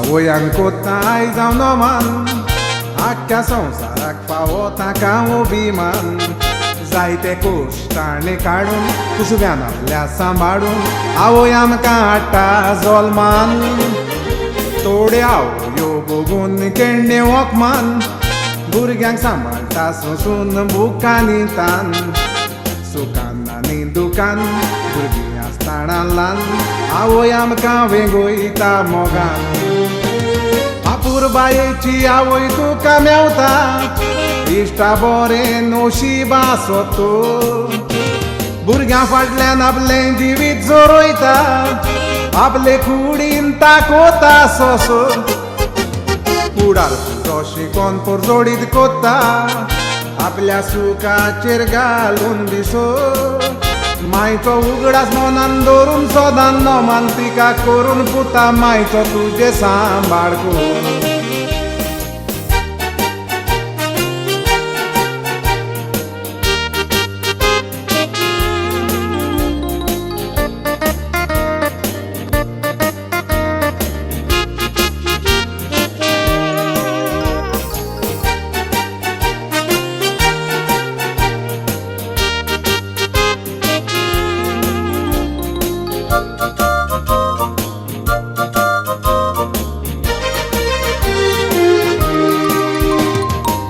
आवयांक कोत्ता आयज हांव नोमान आख्ख्या संवसाराक फावो ताका अभिमान जायते कोश्टाणे काडून कुसव्यान आपल्या सांबाळून आवय आमकां हाडटा जल्मान थोड्या आवयो बघून केण्णे वखमान भुरग्यांक सांबाळटा सोंसून बुकांनी तान सुखान आनी दुखान भुरगीं आसतना ल्हान आवय आमकां वेगोयता मोगान आपुरबायेची आवय तुका मेवता इश्टा बरें नशीब आसो तूं भुरग्यां फाटल्यान आपलें जिवीत जोरोयता आपले कुडीन ताकोता सोसो कुडार तुजो शिकोन परजोडीत कोत्ता आपल्या सुखाचेर घालून दिसो मायचो उगडास मनान दवरून सोदान नोमान तिका करून पुता मायचो तुजे सांबाळ करून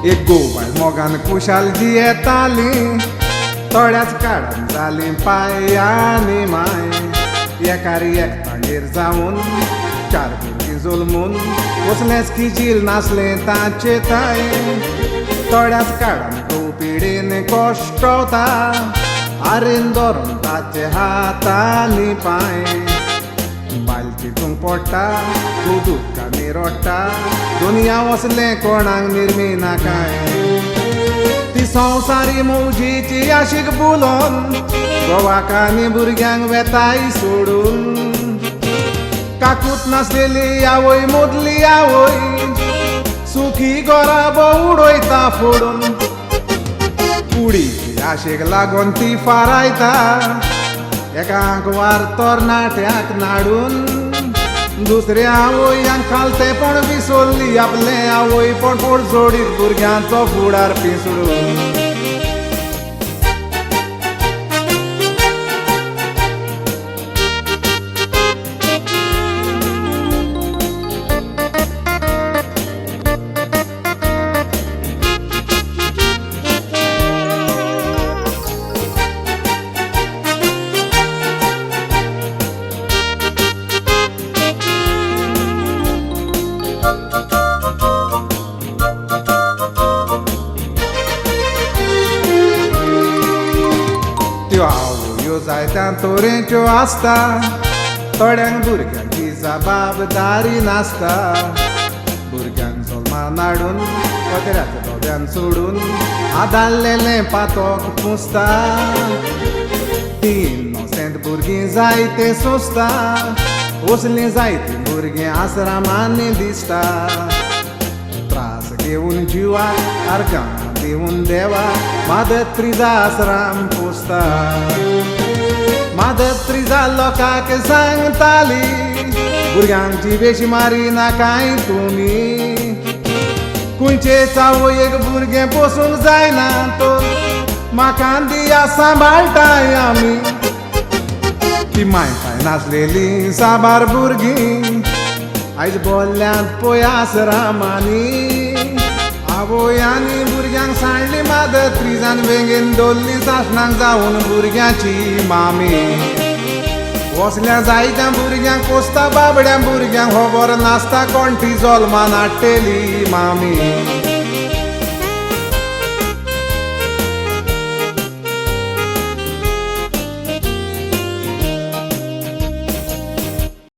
एक गोवाय मोगान कुशालजी येताली थोड्याच काळान जाली पाय आनी माय एकार एकठांगेर जावन चार भुरगीं जल्मून कसलेंच खिजीर नासलें तांचे ताय थोड्याच काळान पिडेन कोश्टवता आरेन धरून ताचे हात आनी पाय बायल चितूंक पडटा दूद उदकांनी रडटा दुनिया वसलें कोणाक निर्मिना काय ती संवसारी मौजीची आशीक बुलोवन घोवाक आनी भुरग्यांक वेताय सोडून काकूत नासलेली आवय मोदली आवय सुखी घोराबो उडयता फोडून कुडीची आशेक लागून ती फारायता एकाक वार तरणाट्याक नाडून दुसऱ्या आवयांक खालतेपण विसरली आपले आवयपण परजोडीत भुरग्यांचो फुडार पिसडून त्यो आवयो जायत्या तोरेच्यो आसता थोड्यांक भुरग्यांची जबाबदारी नासता भुरग्यांक जल्मान हाडून पत्र्याच्या धोब्यान सोडून आदारलेलें पातोक पुसता ती इनोसेंट भुरगीं जायते सोंसता वसलीं जायतीं भुरगीं आश्रमांनी दिसता त्रास घेवन जिवाक आर्गां दिवन देवा मादत त्रिजा आश्रम पोसता मादत त्रिजा लोकांक सांगताली भुरग्यांची बेशी मारी नाकाय तुमी खंयचे चावयेक भुरगें पोसूंक जायना तो म्हाका दिया सांबाळटाय आमी ती मायपाय नासलेली साबार भुरगीं आयज बोल्ल्यांत पळय आश्रमांनी आवयांनी भुरग्यांक सांडली मादत त्रिजान वेगेन दवरली सासणाक जावन भुरग्याची मामी वसल्या जायत्या भुरग्यांक पोसता बाबड्या भुरग्यांक खबर नासता कोण ती जल्मान हाडटली मामी